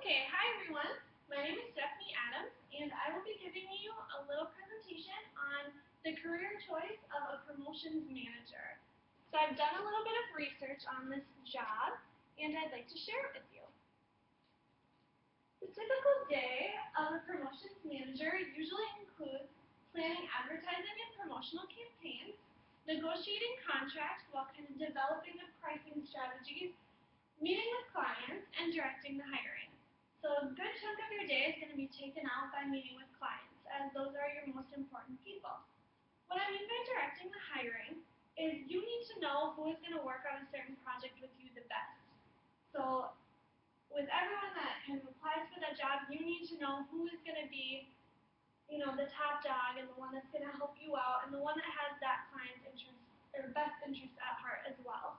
Okay, hi everyone. My name is Stephanie Adams, and I will be giving you a little presentation on the career choice of a promotions manager. So I've done a little bit of research on this job, and I'd like to share it with you. The typical day of a promotions manager usually includes planning advertising and promotional campaigns, negotiating contracts while kind of developing the pricing strategies, meeting with clients, and directing the hiring. So a good chunk of your day is going to be taken out by meeting with clients, as those are your most important people. What I mean by directing the hiring is you need to know who is going to work on a certain project with you the best. So with everyone that kind of applies for that job, you need to know who is going to be, the top dog and the one that's going to help you out and the one that has that client's interest or best interest at heart as well.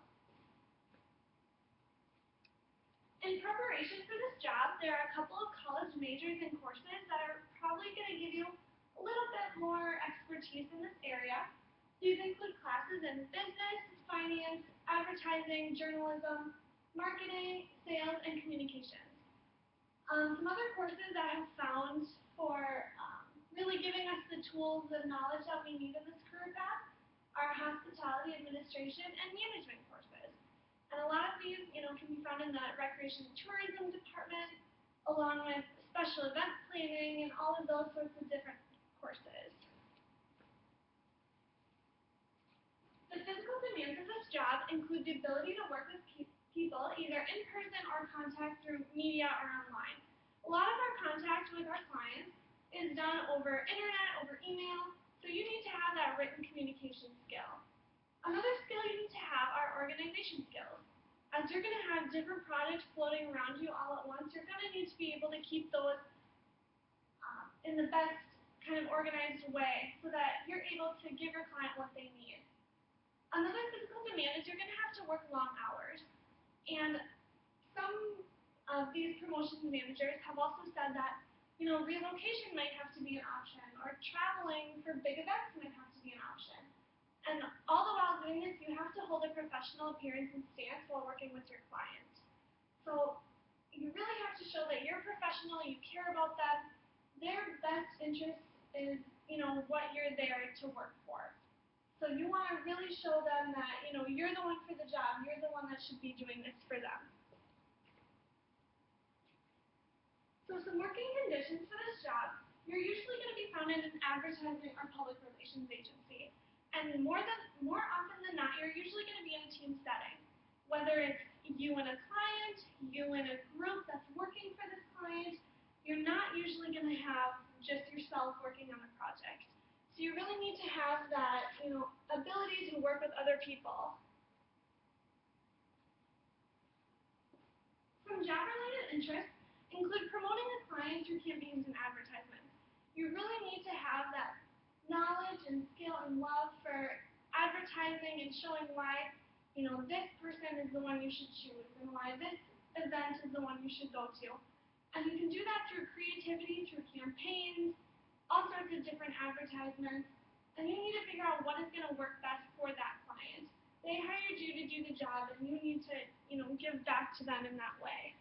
In preparation for this job, there are a couple of college majors and courses that are probably going to give you a little bit more expertise in this area. These include classes in business, finance, advertising, journalism, marketing, sales, and communications. Some other courses that I have found for really giving us the tools and knowledge that we need in this career path are hospitality administration and management courses. And a lot of these, can be found in the recreation and tourism department, along with special event planning and all of those sorts of different courses. The physical demands of this job include the ability to work with people either in person or contact through media or online. A lot of our contact with our clients is done over internet, over email, so you need to have that written communication skill. Another skill you need to have are organization skills. As you're going to have different projects floating around you all at once, you're going to need to be able to keep those in the best kind of organized way so that you're able to give your client what they need. Another physical demand is you're going to have to work long hours. And some of these promotions managers have also said that, relocation might have to be an option, or traveling for big events might have to be an option. And all the while doing this, you have to hold a professional appearance and stance while working with your client. So you really have to show that you're professional, you care about them, their best interest is, what you're there to work for. So you want to really show them that, you're the one for the job, you're the one that should be doing this for them. So some working conditions for this job, you're usually going to be found in an advertising or public relations agency. And more often than not, you're usually going to be in a team setting. Whether it's you and a client, you and a group that's working for this client, you're not usually going to have just yourself working on a project. So you really need to have that, ability to work with other people. Some job-related interests include promoting a client through campaigns and advertisements. You really need to have that knowledge and skill and love for advertising and showing why, this person is the one you should choose and why this event is the one you should go to. And you can do that through creativity, through campaigns, all sorts of different advertisements, and you need to figure out what is going to work best for that client. They hired you to do the job, and you need to, give back to them in that way.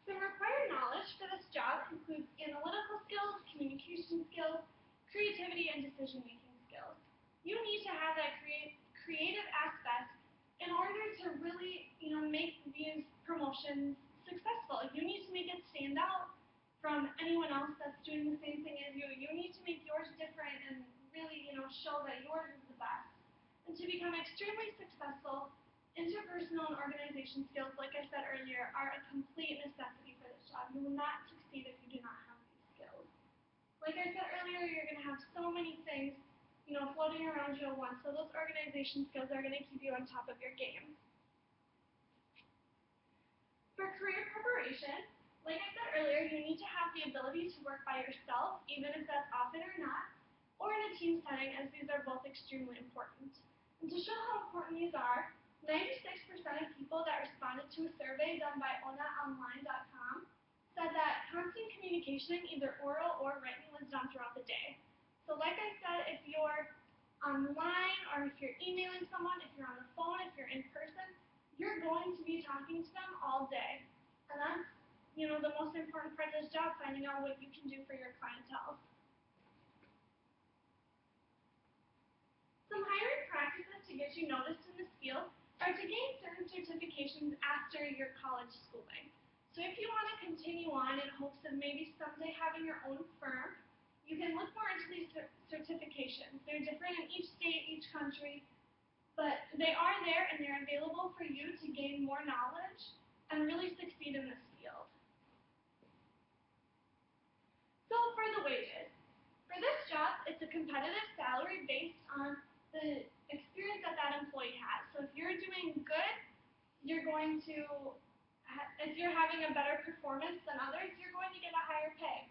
Some required knowledge for this job includes analytical skills, communication skills, creativity, and decision-making skills. You need to have that creative aspect in order to really, make these promotions successful. You need to make it stand out from anyone else that's doing the same thing as you. You need to make yours different and really, show that yours is the best. And to become extremely successful, interpersonal and organization skills, like I said earlier, are a complete necessity for this job. You will not succeed if you do not have these skills. Like I said earlier, you're going to have so many things, floating around you at once, so those organization skills are going to keep you on top of your game. For career preparation, like I said earlier, you need to have the ability to work by yourself, even if that's often or not, or in a team setting, as these are both extremely important. And to show how important these are, 96% of people that responded to a survey done by onaonline.com said that constant communication, either oral or written, was done throughout the day. So like I said, if you're online or if you're emailing someone, if you're on the phone, if you're in person, you're going to be talking to them all day. And that's, the most important part of this job, finding out what you can do for your clientele. Some hiring practices to get you noticed in this field are to gain certain certifications after your college schooling. So if you want to continue on in hopes of maybe someday having your own firm, you can look more into these certifications. They're different in each state, each country, but they are there and they're available for you to gain more knowledge and really succeed in this field. So for the wages. For this job, it's a competitive salary based on the experience that that employee has. So if you're doing good, you're going to, if you're having a better performance than others, you're going to get a higher pay.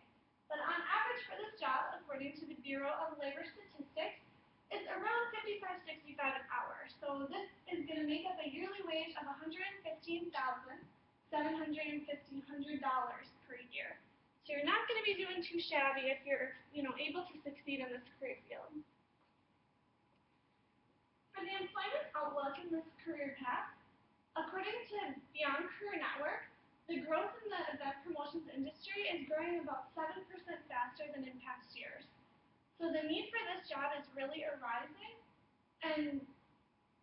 But on average for this job, according to the Bureau of Labor Statistics, it's around $55-65 an hour. So this is going to make up a yearly wage of $115,750 per year. So you're not going to be doing too shabby if you're, able to succeed in this career field. For the employment outlook in this career path, according to Beyond Career Network, the growth in the event promotions industry is growing about 7% faster than in past years. So the need for this job is really arising, and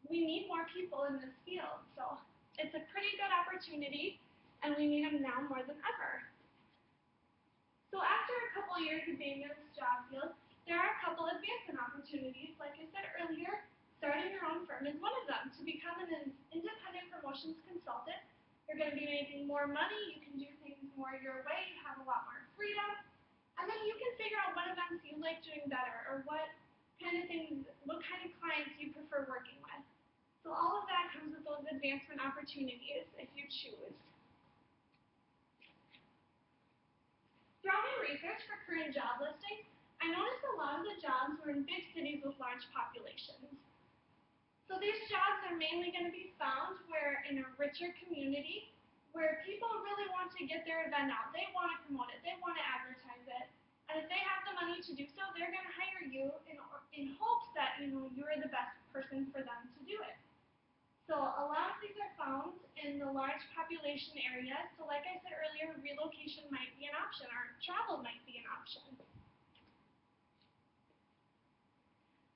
we need more people in this field. So it's a pretty good opportunity, and we need them now more than ever. So after a couple years of being in this job field, there are a couple advancement opportunities. Like I said earlier, starting your own firm is one of them. To become an independent promotions consultant, you're going to be making more money, you can do things more your way, you have a lot more freedom, and then you can figure out what events you like doing better or what kind of clients you prefer working with. So all of that comes with those advancement opportunities if you choose. Throughout my research for current job listings, I noticed a lot of the jobs were in big cities with large populations. So these jobs are mainly going to be found where in a richer community where people really want to get their event out. They want to promote it. They want to advertise it. And if they have the money to do so, they're going to hire you in hopes that, you're the best person for them to do it. So a lot of these are found in the large population areas. So like I said earlier, relocation might be an option or travel might be an option.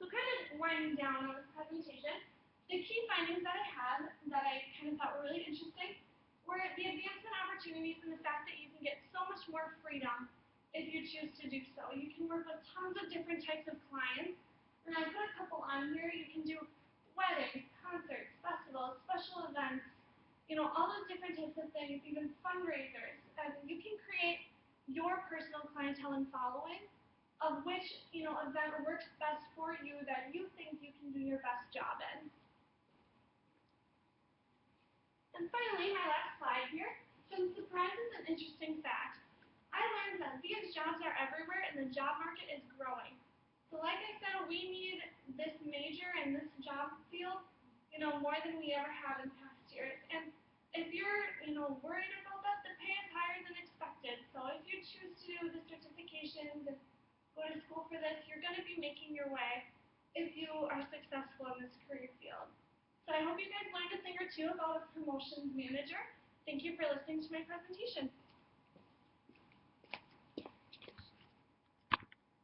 So kind of winding down on this presentation, the key findings that I had that I kind of thought were really interesting were the advancement opportunities and the fact that you can get so much more freedom if you choose to do so. You can work with tons of different types of clients, and I put a couple on here. You can do weddings, concerts, festivals, special events, all those different types of things, even fundraisers. And you can create your personal clientele and following of which, event works best for you that you think you can do your best job in. And finally, my last slide here, some surprises and interesting facts. I learned that these jobs are everywhere and the job market is growing. So like I said, we need this major and this job field, more than we ever have in past years. And if you're, worried about that, the pay is higher than expected. So if you choose to do the certifications and go to school for this, you're going to be making your way if you are successful in this career field. So I hope you guys learned a thing or two about a promotions manager. Thank you for listening to my presentation.